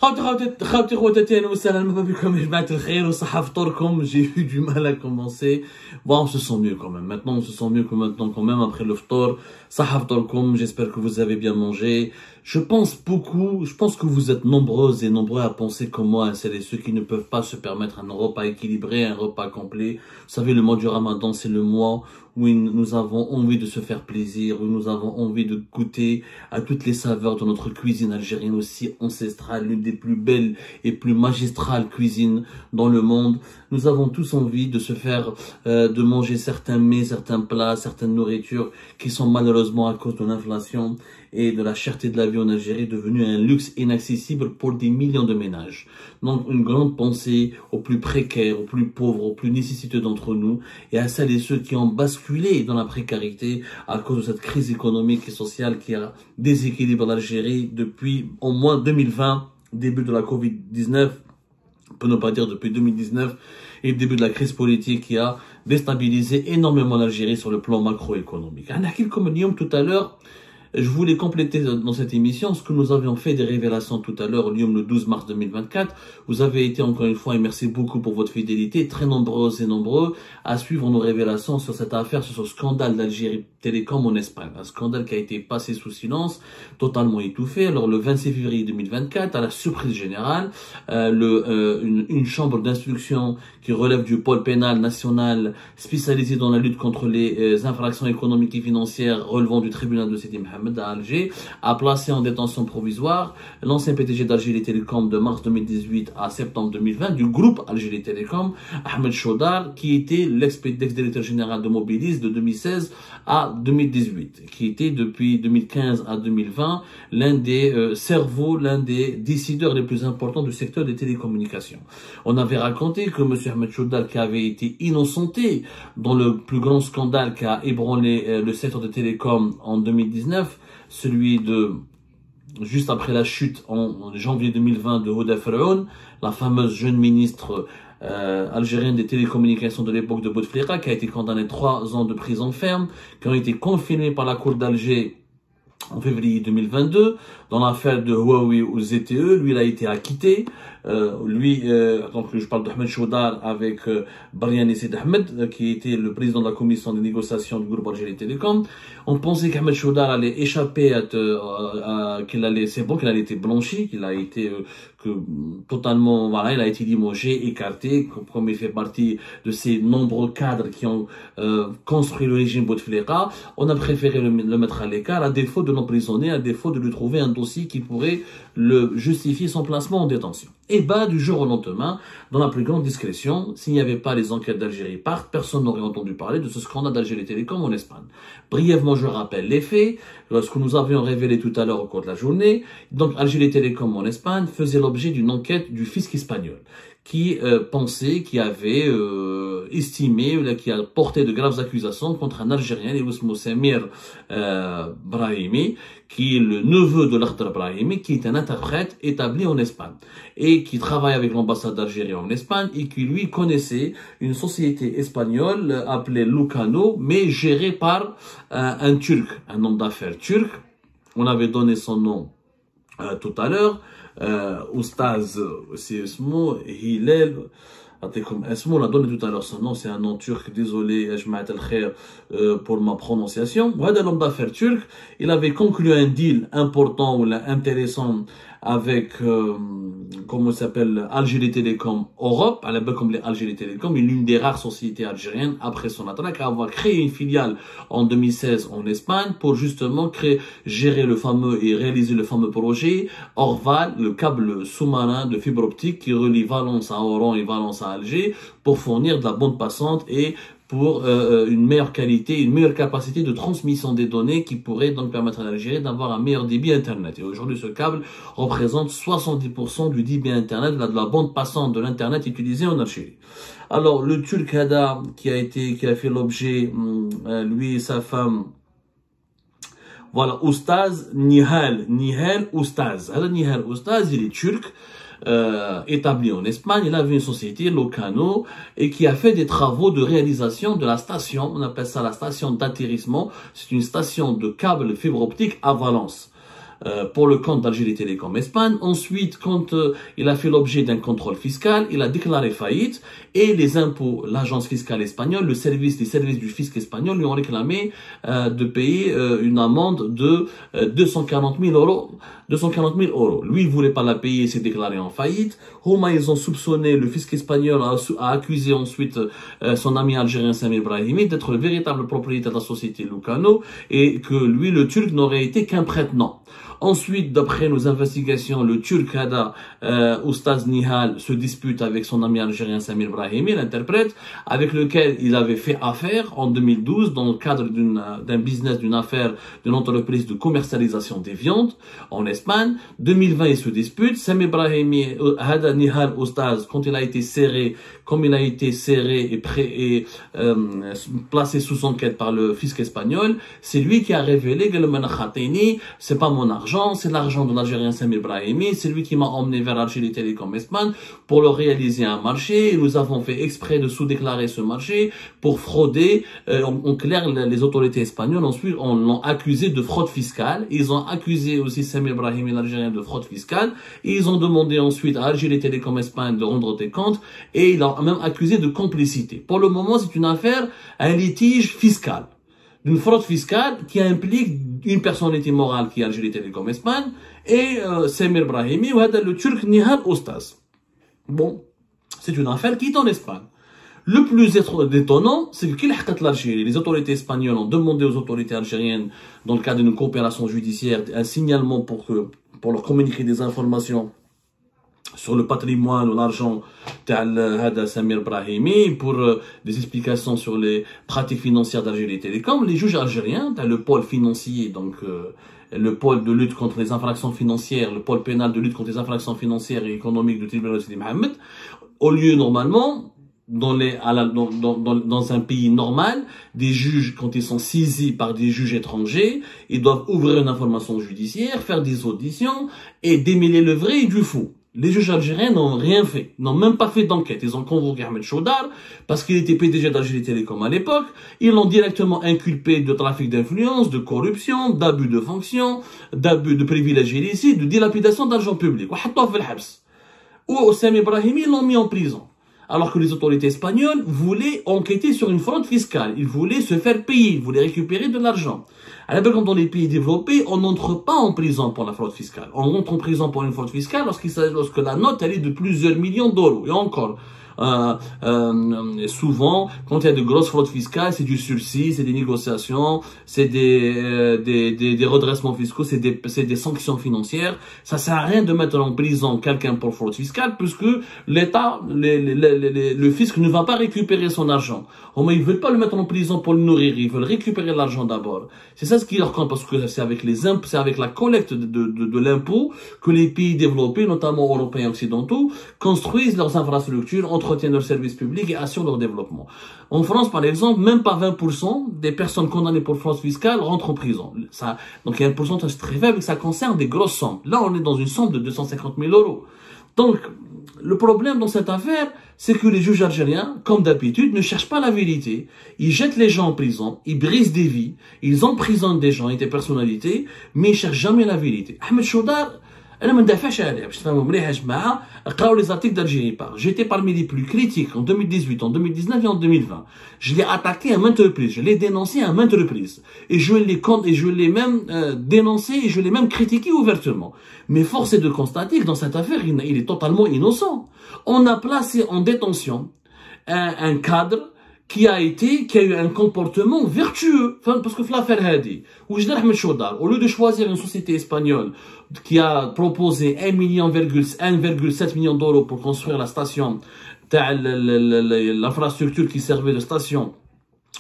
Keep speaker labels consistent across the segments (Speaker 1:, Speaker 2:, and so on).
Speaker 1: خاوتي خواتاتي اهلا وسهلا بكم يا جماعه الخير وصحه فطوركم. J'ai eu du mal à commencer. Bon, on se sent mieux quand même. Maintenant, on se sent mieux que maintenant quand même après le ftour. صحه فطوركم. J'espère que vous avez bien mangé. Je pense que vous êtes nombreuses et nombreux à penser comme moi, celles et ceux qui ne peuvent pas se permettre un repas équilibré, un repas complet. Vous savez, le mois du Ramadan, c'est le mois où nous avons envie de se faire plaisir, où nous avons envie de goûter à toutes les saveurs de notre cuisine algérienne aussi ancestrale, l'une des plus belles et plus magistrales cuisines dans le monde. Nous avons tous envie de se faire, de manger certains mets, certains plats, certaines nourritures qui sont malheureusement à cause de l'inflation et de la cherté de la vie en Algérie devenue un luxe inaccessible pour des millions de ménages. Donc une grande pensée aux plus précaires, aux plus pauvres, aux plus nécessiteux d'entre nous et à celles et ceux qui ont basculé dans la précarité à cause de cette crise économique et sociale qui a déséquilibré l'Algérie depuis au moins 2020, début de la Covid-19, on peut ne pas dire depuis 2019, et le début de la crise politique qui a déstabilisé énormément l'Algérie sur le plan macroéconomique. Comme tout à l'heure, je voulais compléter dans cette émission ce que nous avions fait des révélations tout à l'heure, le 12 mars 2024. Vous avez été encore une fois, et merci beaucoup pour votre fidélité, très nombreuses et nombreux à suivre nos révélations sur cette affaire, sur ce scandale d'Algérie Télécom en Espagne. Un scandale qui a été passé sous silence, totalement étouffé. Alors le 26 février 2024, à la surprise générale, une chambre d'instruction qui relève du pôle pénal national spécialisé dans la lutte contre les infractions économiques et financières relevant du tribunal de Sidi Mohamed à Alger, a placé en détention provisoire l'ancien PDG d'Algérie Télécom de mars 2018 à septembre 2020 du groupe Algérie Télécom, Ahmed Chaudar, qui était l'ex-directeur général de Mobilis de 2016 à 2018, qui était depuis 2015 à 2020 l'un des cerveaux, l'un des décideurs les plus importants du secteur des télécommunications. On avait raconté que M. Ahmed Chaudar, qui avait été innocenté dans le plus grand scandale qui a ébranlé le secteur de télécom en 2019, celui de juste après la chute en janvier 2020 de Houda Ferhoun, la fameuse jeune ministre algérienne des télécommunications de l'époque de Bouteflika, qui a été condamnée 3 ans de prison ferme, qui ont été confirmés par la cour d'Alger en février 2022, dans l'affaire de Huawei ou ZTE. Lui, il a été acquitté. Donc je parle d'Ahmed Chaudar avec Brian Sid Ahmed, qui était le président de la commission de négociation du groupe Algérie Télécom. On pensait qu'Ahmed Chaudar allait échapper, c'est bon qu'il a été blanchi, qu'il a été totalement, voilà, il a été limogé, écarté, comme il fait partie de ces nombreux cadres qui ont construit le régime Bouteflika. On a préféré le mettre à l'écart, à défaut de l'emprisonner, à défaut de lui trouver un dossier qui pourrait le justifier son placement en détention. Et bah, du jour au lendemain, dans la plus grande discrétion, s'il n'y avait pas les enquêtes d'Algérie Part, personne n'aurait entendu parler de ce scandale d'Algérie Télécom en Espagne. Brièvement, je rappelle les faits, ce que nous avions révélé tout à l'heure au cours de la journée. Donc, Algérie Télécom en Espagne faisait l'objet d'une enquête du fisc espagnol, qui pensait, qui avait estimé, qui a porté de graves accusations contre un Algérien, Samir Brahimi, qui est le neveu de l'Akhdar Brahimi, qui est un interprète établi en Espagne et qui travaille avec l'ambassade d'Algérie en Espagne et qui lui connaissait une société espagnole appelée Lucano, mais gérée par un Turc, un homme d'affaires turc. On avait donné son nom tout à l'heure. Oustaz, c'est ce mot, Hilal, on a donné tout à l'heure son nom, c'est un nom turc, désolé, pour ma prononciation. L'homme d'affaires turc, il avait conclu un deal important ou intéressant avec, comment s'appelle, Algérie Télécom Europe, à la base comme les Algérie Télécom, l'une des rares sociétés algériennes après son attaque à avoir créé une filiale en 2016 en Espagne pour justement gérer le fameux et réaliser le fameux projet Orval, le câble sous-marin de fibre optique qui relie Valence à Oran et Valence à Alger pour fournir de la bande passante et pour une meilleure qualité, une meilleure capacité de transmission des données qui pourrait donc permettre à l'Algérie d'avoir un meilleur débit Internet. Et aujourd'hui, ce câble représente 70% du débit Internet, de la bande passante de l'Internet utilisée en Algérie. Alors, le Turc Hada, qui a fait l'objet, lui et sa femme, voilà, Oustaz, Nihal Oustaz. Alors, Nihal Oustaz, il est turc. Établi en Espagne, il avait une société, Locano, et qui a fait des travaux de réalisation de la station, on appelle ça la station d'atterrissement, c'est une station de câble fibre optique à Valence. pour le compte d'Algérie Télécom Espagne. Ensuite, quand il a fait l'objet d'un contrôle fiscal, il a déclaré faillite et les impôts, l'agence fiscale espagnole, les services du fisc espagnol lui ont réclamé de payer une amende de 240 000 euros. 240 000 euros. Lui, il voulait pas la payer, il s'est déclaré en faillite. Homa, ils ont soupçonné, le fisc espagnol a accusé ensuite son ami algérien Samir Brahimi d'être le véritable propriétaire de la société Lucano et que lui, le Turc, n'aurait été qu'un prête-nom. Ensuite, d'après nos investigations, le Turc Hada Oustaz Nihal se dispute avec son ami algérien Samir Brahimi, l'interprète, avec lequel il avait fait affaire en 2012 dans le cadre d'un business, d'une affaire, d'une entreprise de commercialisation des viandes en Espagne. 2020, il se dispute. Samir Brahimi, Hada Nihal Oustaz, quand il a été serré, comme il a été serré et placé sous enquête par le fisc espagnol, c'est lui qui a révélé que le Menachatini, c'est pas mon argent, c'est l'argent de l'Algérien Samir Brahimi, c'est lui qui m'a emmené vers Algérie Télécom Espagne pour leur réaliser un marché, et nous avons fait exprès de sous-déclarer ce marché pour frauder. En clair, les autorités espagnoles ensuite l'ont accusé de fraude fiscale, ils ont accusé aussi Samir Brahimi, l'Algérien, de fraude fiscale, et ils ont demandé ensuite à Algérie Télécom Espagne de rendre des comptes, et ils l'ont même accusé de complicité. Pour le moment, c'est une affaire, un litige fiscal, d'une fraude fiscale qui implique une personnalité morale qui est Algérie Télécom Espagne et Samir Brahimi ou le Turc Nihal Oustaz. Bon, c'est une affaire qui est en Espagne. Le plus étonnant, c'est que l'Algérie, les autorités espagnoles ont demandé aux autorités algériennes, dans le cadre d'une coopération judiciaire, un signalement pour leur communiquer des informations sur le patrimoine ou l'argent de Samir Brahimi, pour des explications sur les pratiques financières d'Algérie Télécom. Les juges algériens, le pôle financier, donc le pôle de lutte contre les infractions financières, le pôle pénal de lutte contre les infractions financières et économiques du tribunal de Sidi Mohamed, au lieu normalement, dans un pays normal, des juges, quand ils sont saisis par des juges étrangers, ils doivent ouvrir une information judiciaire, faire des auditions et démêler le vrai et du faux. Les juges algériens n'ont rien fait, n'ont même pas fait d'enquête. Ils ont convoqué Ahmed Choudar parce qu'il était PDG d'Algérie Télécom à l'époque. Ils l'ont directement inculpé de trafic d'influence, de corruption, d'abus de fonction, d'abus de privilèges illicites, de dilapidation d'argent public. Ou Samir Brahimi, ils l'ont mis en prison. Alors que les autorités espagnoles voulaient enquêter sur une fraude fiscale. Ils voulaient se faire payer, ils voulaient récupérer de l'argent. À l'époque, dans les pays développés, on n'entre pas en prison pour la fraude fiscale. On entre en prison pour une fraude fiscale lorsque la note elle est de plusieurs millions d'euros. Et encore, souvent, quand il y a de grosses fraudes fiscales, c'est du sursis, c'est des négociations, c'est des redressements fiscaux, c'est des sanctions financières. Ça sert à rien de mettre en prison quelqu'un pour fraude fiscale, puisque l'État, le fisc ne va pas récupérer son argent. Ils veulent pas le mettre en prison pour le nourrir, ils veulent récupérer l'argent d'abord. C'est ça ce qui leur compte, parce que c'est avec les impôts, c'est avec la collecte de l'impôt que les pays développés, notamment européens et occidentaux, construisent leurs infrastructures, entretiennent leurs services publics et assurent leur développement. En France, par exemple, même pas 20% des personnes condamnées pour fraude fiscale rentrent en prison. Donc il y a un pourcentage très faible et ça concerne des grosses sommes. Là, on est dans une somme de 250 000 euros. Donc, le problème dans cette affaire, c'est que les juges algériens, comme d'habitude, ne cherchent pas la vérité. Ils jettent les gens en prison, ils brisent des vies, ils emprisonnent des gens et des personnalités, mais ils cherchent jamais la vérité. Ahmed Choudar, انا ما ندافعش عليه باش تفهموا مليح يا جماعه. اقراو les articles d'Algérie Par. J'étais parmi les plus critiques en 2018, en 2019 et en 2020. Je l'ai attaqué à maintes reprises, je l'ai dénoncé à maintes reprises, et je l'ai même dénoncé et je l'ai même critiqué ouvertement. Mais force est de constater que dans cette affaire, il est totalement innocent. On a placé en détention un cadre qui a eu un comportement vertueux. Parce que l'affaire Hadi, où je dis Ahmed Choudar, au lieu de choisir une société espagnole qui a proposé 1,7 million d'euros pour construire la station, l'infrastructure qui servait de station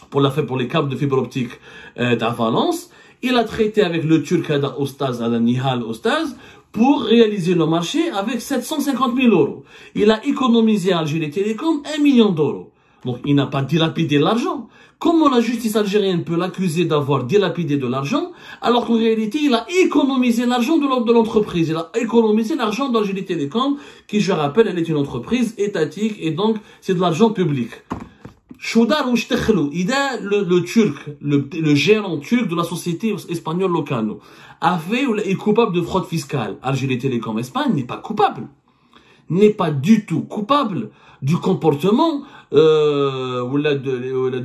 Speaker 1: pour les câbles de fibre optique à Valence, il a traité avec le Turc Hada Oustaz, Hada Nihal Oustaz, pour réaliser le marché avec 750 000 euros. Il a économisé à Algérie Télécom 1 million d'euros. Donc, il n'a pas dilapidé l'argent. Comment la justice algérienne peut l'accuser d'avoir dilapidé de l'argent, alors qu'en réalité, il a économisé l'argent de l'entreprise. Il a économisé l'argent d'Algérie Télécom, qui, je rappelle, elle est une entreprise étatique, et donc, c'est de l'argent public. Choudar ou Shtekhlou, le Turc, le gérant turc de la société espagnole Locano, a fait ou est coupable de fraude fiscale. Algérie Télécom Espagne n'est pas coupable. N'est pas du tout coupable du comportement du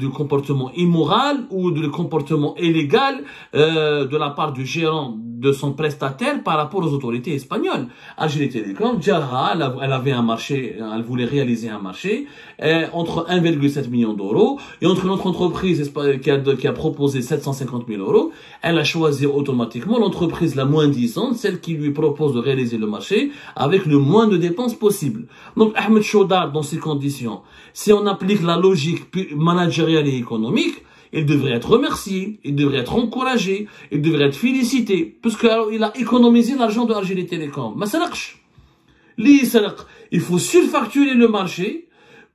Speaker 1: comportement immoral ou du comportement illégal de la part du gérant de son prestataire par rapport aux autorités espagnoles. Algérie Télécom, elle avait un marché, elle voulait réaliser un marché entre 1,7 million d'euros et entre une autre entreprise qui a proposé 750 000 euros. Elle a choisi automatiquement l'entreprise la moins disante, celle qui lui propose de réaliser le marché avec le moins de dépenses possible. Donc Ahmed Choudar, dans ces conditions, si on applique la logique managériale et économique, il devrait être remercié, il devrait être encouragé, il devrait être félicité, puisqu'il a économisé l'argent de Algérie Télécom. Mais ça marche. Il faut surfacturer le marché,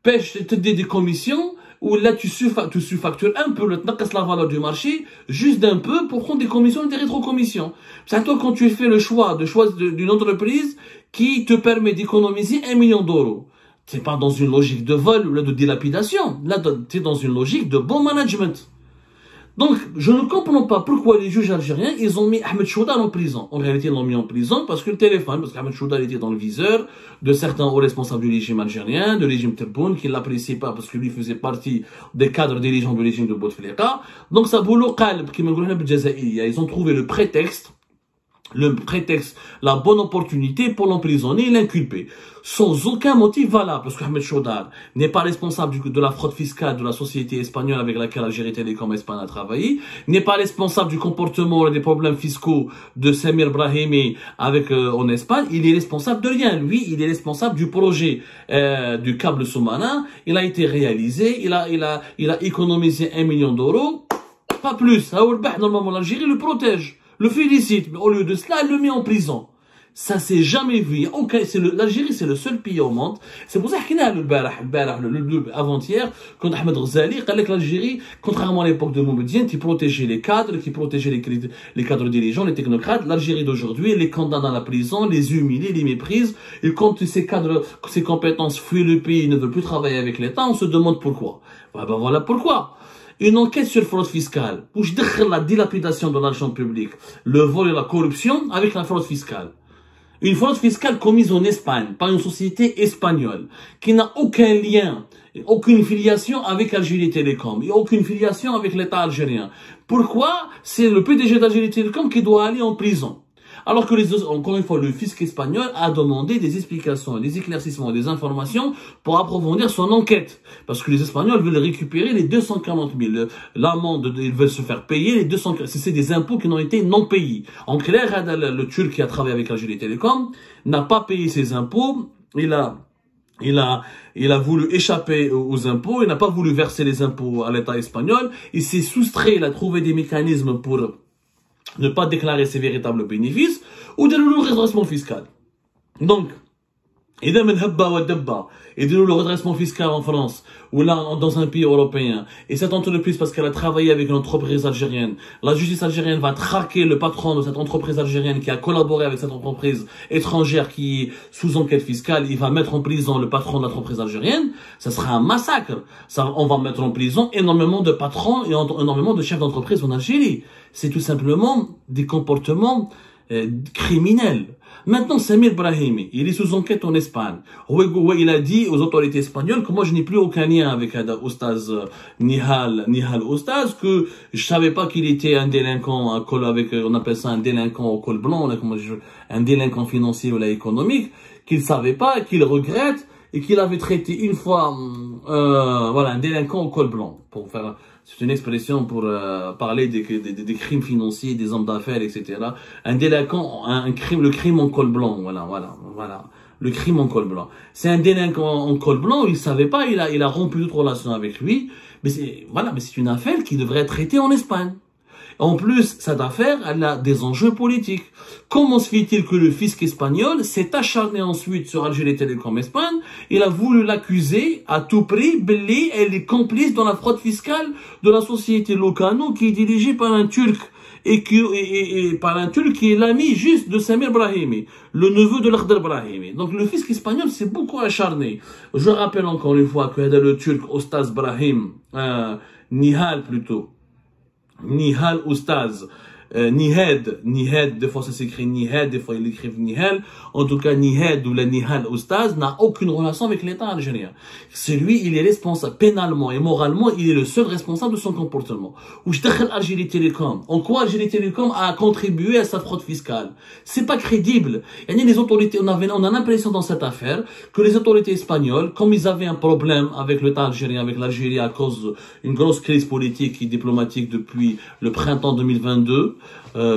Speaker 1: pêche des commissions, où là tu surfactures un peu, la valeur du marché, juste d'un peu pour prendre des commissions et des rétrocommissions. C'est toi quand tu fais le choix d'une entreprise qui te permet d'économiser 1 million d'euros. C'est pas dans une logique de vol ou de dilapidation. Là, tu es dans une logique de bon management. Donc, je ne comprends pas pourquoi les juges algériens, ils ont mis Ahmed Choudar en prison. En réalité, ils l'ont mis en prison parce que parce qu'Ahmed Choudar était dans le viseur de certains hauts responsables du régime algérien, de régime Tebboune, qui l'appréciaient pas parce que lui faisait partie des cadres dirigeants du régime de Bouteflika. Donc, ça boulot qalb, qui me ils ont trouvé le prétexte, la bonne opportunité pour l'emprisonner et l'inculper. Sans aucun motif valable, parce que Ahmed Choudar n'est pas responsable de la fraude fiscale de la société espagnole avec laquelle Algérie Télécom Espagne a travaillé, n'est pas responsable du comportement et des problèmes fiscaux de Samir Brahimi en Espagne, il est responsable de rien. Lui, il est responsable du projet du câble sous-marin, il a été réalisé, il a économisé 1 million d'euros, pas plus. Normalement, l'Algérie le protège, le félicite, mais au lieu de cela, elle le met en prison. Ça s'est jamais vu. L'Algérie, c'est le seul pays au monde. C'est pour ça qu'il y a avant-hier, quand Ahmed Ghazali, que l'Algérie, contrairement à l'époque de Moumedienne, qui protégeait les cadres, qui protégeait les cadres dirigeants, les technocrates, l'Algérie d'aujourd'hui, les condamne à la prison, les humilie, les méprise. Et quand ces cadres, ces compétences fuient le pays, ne veulent plus travailler avec l'État, on se demande pourquoi. Voilà pourquoi. Une enquête sur fraude fiscale, où je décris la dilapidation de l'argent public, le vol et la corruption avec la fraude fiscale. Une fraude fiscale commise en Espagne par une société espagnole qui n'a aucun lien, aucune filiation avec Algérie Télécom et aucune filiation avec l'État algérien. Pourquoi c'est le PDG d'Algérie Télécom qui doit aller en prison? Alors que, encore une fois, le fisc espagnol a demandé des explications, des éclaircissements et des informations pour approfondir son enquête. Parce que les Espagnols veulent récupérer les 240 000. L'amende, ils veulent se faire payer les 200 000. C'est des impôts qui n'ont été non payés. En clair, le Turc qui a travaillé avec Algérie Télécom n'a pas payé ses impôts. Il a voulu échapper aux impôts. Il n'a pas voulu verser les impôts à l'État espagnol. Il s'est soustrait, il a trouvé des mécanismes pour ne pas déclarer ses véritables bénéfices ou de le redressement fiscal. Donc, et le redressement fiscal en France ou là dans un pays européen, et cette entreprise parce qu'elle a travaillé avec une entreprise algérienne, la justice algérienne va traquer le patron de cette entreprise algérienne qui a collaboré avec cette entreprise étrangère qui est sous enquête fiscale, il va mettre en prison le patron de l'entreprise algérienne, ça sera un massacre. On va mettre en prison énormément de patrons et énormément de chefs d'entreprise en Algérie. C'est tout simplement des comportements criminels. Maintenant, Samir Brahimi, il est sous enquête en Espagne. Il a dit aux autorités espagnoles que moi je n'ai plus aucun lien avec Oustaz Nihal Oustaz, que je savais pas qu'il était un délinquant on appelle ça un délinquant au col blanc, un délinquant financier ou économique, qu'il savait pas, qu'il regrette et qu'il avait traité une fois, un délinquant au col blanc, pour faire. C'est une expression pour parler des crimes financiers, des hommes d'affaires, etc. Un délinquant, le crime en col blanc, voilà. Le crime en col blanc. C'est un délinquant en col blanc, il savait pas, il a rompu toute relation avec lui. Mais c'est une affaire qui devrait être traitée en Espagne. En plus, cette affaire, elle a des enjeux politiques. Comment se fait-il que le fisc espagnol s'est acharné ensuite sur Algérie Télécom Espagne? Il a voulu l'accuser à tout prix, Belli, elle est complice dans la fraude fiscale de la société Locano qui est dirigée par un Turc et par un Turc qui est l'ami juste de Samir Brahimi, le neveu de l'Akhdar Brahimi. Donc le fisc espagnol s'est beaucoup acharné. Je rappelle encore une fois que le Turc Ostaz Brahim, Nihal plutôt, Nihal Ostaz, Nihed, des fois ça s'écrit Nihed, des fois ils l'écrivent Nihal. En tout cas, Nihed ou la Nihal Oustaz n'a aucune relation avec l'État algérien. C'est lui, il est responsable pénalement et moralement, il est le seul responsable de son comportement. Ou je t'appelle Algérie Télécom. En quoi Algérie Télécom a contribué à sa fraude fiscale? C'est pas crédible. Et les autorités, on a l'impression dans cette affaire que les autorités espagnoles, comme ils avaient un problème avec l'État algérien, avec l'Algérie à cause d'une grosse crise politique et diplomatique depuis le printemps 2022,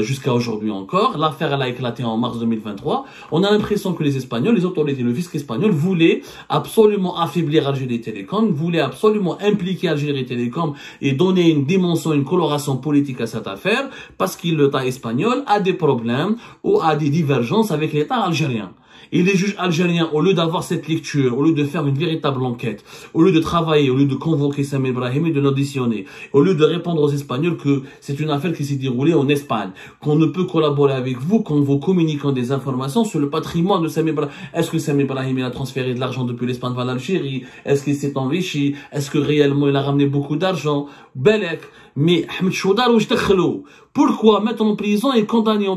Speaker 1: jusqu'à aujourd'hui encore. L'affaire, elle a éclaté en mars 2023. On a l'impression que les Espagnols, les autorités, le fisc espagnol voulaient absolument affaiblir Algérie Télécom, voulaient absolument impliquer Algérie Télécom et donner une dimension, une coloration politique à cette affaire parce que l'État espagnol a des problèmes ou a des divergences avec l'État algérien. Et les juges algériens, au lieu d'avoir cette lecture, au lieu de faire une véritable enquête, au lieu de travailler, au lieu de convoquer Samir Brahimi et de l'auditionner, au lieu de répondre aux Espagnols que c'est une affaire qui s'est déroulée en Espagne, qu'on ne peut collaborer avec vous qu'en vous communiquant des informations sur le patrimoine de Samir Brahimi. Est-ce que Samir Brahimi a transféré de l'argent depuis l'Espagne vers l'Algérie? Est-ce qu'il s'est enrichi? Est-ce que réellement il a ramené beaucoup d'argent? Belek. Mais Ahmed Choudar, pourquoi mettre en prison et condamner,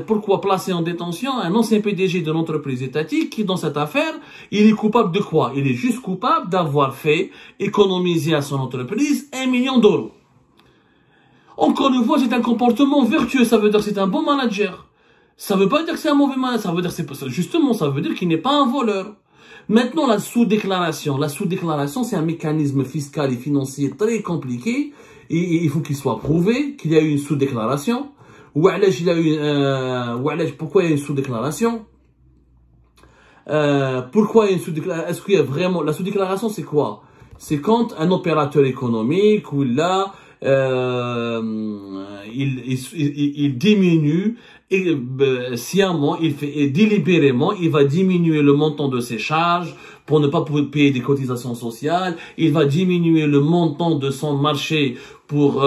Speaker 1: pourquoi placer en détention un ancien PDG de l'entreprise étatique qui, dans cette affaire, il est coupable de quoi? Il est juste coupable d'avoir fait économiser à son entreprise 1 million d'euros. Encore une fois, c'est un comportement vertueux, ça veut dire que c'est un bon manager. Ça veut pas dire que c'est un mauvais manager, ça veut dire que justement, ça veut dire qu'il n'est pas un voleur. Maintenant, la sous-déclaration. La sous-déclaration, c'est un mécanisme fiscal et financier très compliqué. Et il faut qu'il soit prouvé qu'il y a eu une sous-déclaration. Pourquoi il y a une sous-déclaration? Pourquoi il y a une sous-déclaration? Est-ce qu'il y a vraiment... La sous-déclaration, c'est quoi? C'est quand un opérateur économique, ou là, il diminue, et sciemment, et délibérément, il va diminuer le montant de ses charges pour ne pas pouvoir payer des cotisations sociales. Il va diminuer le montant de son marché pour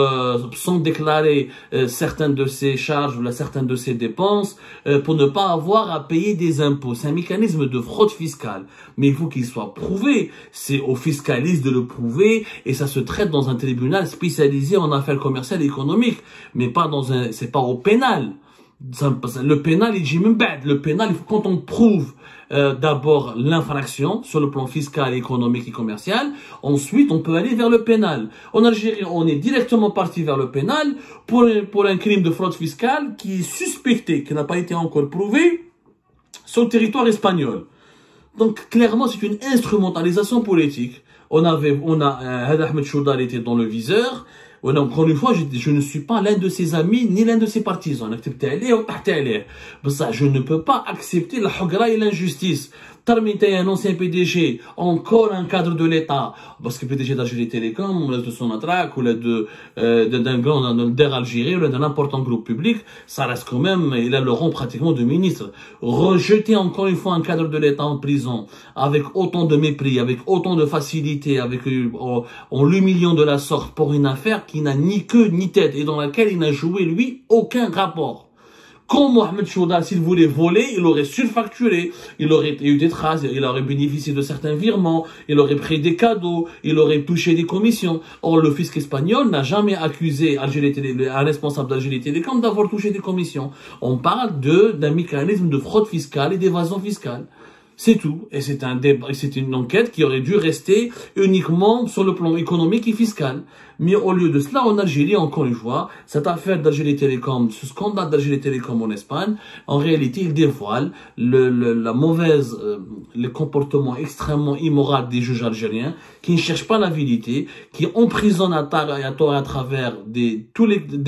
Speaker 1: sans déclarer certaines de ses charges ou certaines de ses dépenses pour ne pas avoir à payer des impôts. C'est un mécanisme de fraude fiscale, mais il faut qu'il soit prouvé. C'est aux fiscalistes de le prouver et ça se traite dans un tribunal spécialisé en affaires commerciales et économiques, mais pas dans un, c'est pas au pénal. Le pénal, il dit même bad. Le pénal, quand on prouve d'abord l'infraction sur le plan fiscal, économique et commercial, ensuite on peut aller vers le pénal. En Algérie, on est directement parti vers le pénal pour un crime de fraude fiscale qui est suspecté, qui n'a pas été encore prouvé sur le territoire espagnol. Donc clairement, c'est une instrumentalisation politique. Ahmed Choudar était dans le viseur. Encore une fois, je ne suis pas l'un de ses amis ni l'un de ses partisans. Je ne peux pas accepter la hogra et l'injustice. Terminer un ancien PDG, encore un cadre de l'État, parce que PDG d'Algérie Télécom, ou de Sonatrach, ou d'un grand d'Air Algérie, ou d'un important groupe public, ça reste quand même, il a le rang pratiquement de ministre. Rejeter encore une fois un cadre de l'État en prison, avec autant de mépris, avec autant de facilité, en l'humiliant de la sorte pour une affaire qui n'a ni queue ni tête, et dans laquelle il n'a joué, lui, aucun rapport. Quand Mohamed Choudar, s'il voulait voler, il aurait surfacturé, il aurait eu des traces, il aurait bénéficié de certains virements, il aurait pris des cadeaux, il aurait touché des commissions. Or, le fisc espagnol n'a jamais accusé un responsable d'Algérie Télécom d'avoir touché des commissions. On parle d'un mécanisme de fraude fiscale et d'évasion fiscale. C'est tout. Et c'est une enquête qui aurait dû rester uniquement sur le plan économique et fiscal. Mais au lieu de cela, en Algérie, encore une fois, cette affaire d'Algérie Télécom, ce scandale d'Algérie Télécom en Espagne, en réalité, il dévoile le comportement extrêmement immoral des juges algériens qui ne cherchent pas la vérité, qui emprisonnent à tort et à travers des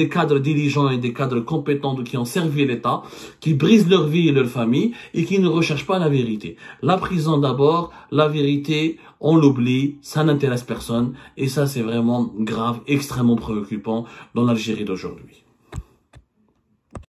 Speaker 1: cadres dirigeants et des cadres compétents qui ont servi l'État, qui brisent leur vie et leur famille et qui ne recherchent pas la vérité. La prison d'abord, la vérité, on l'oublie, ça n'intéresse personne et ça c'est vraiment grave, extrêmement préoccupant dans l'Algérie d'aujourd'hui.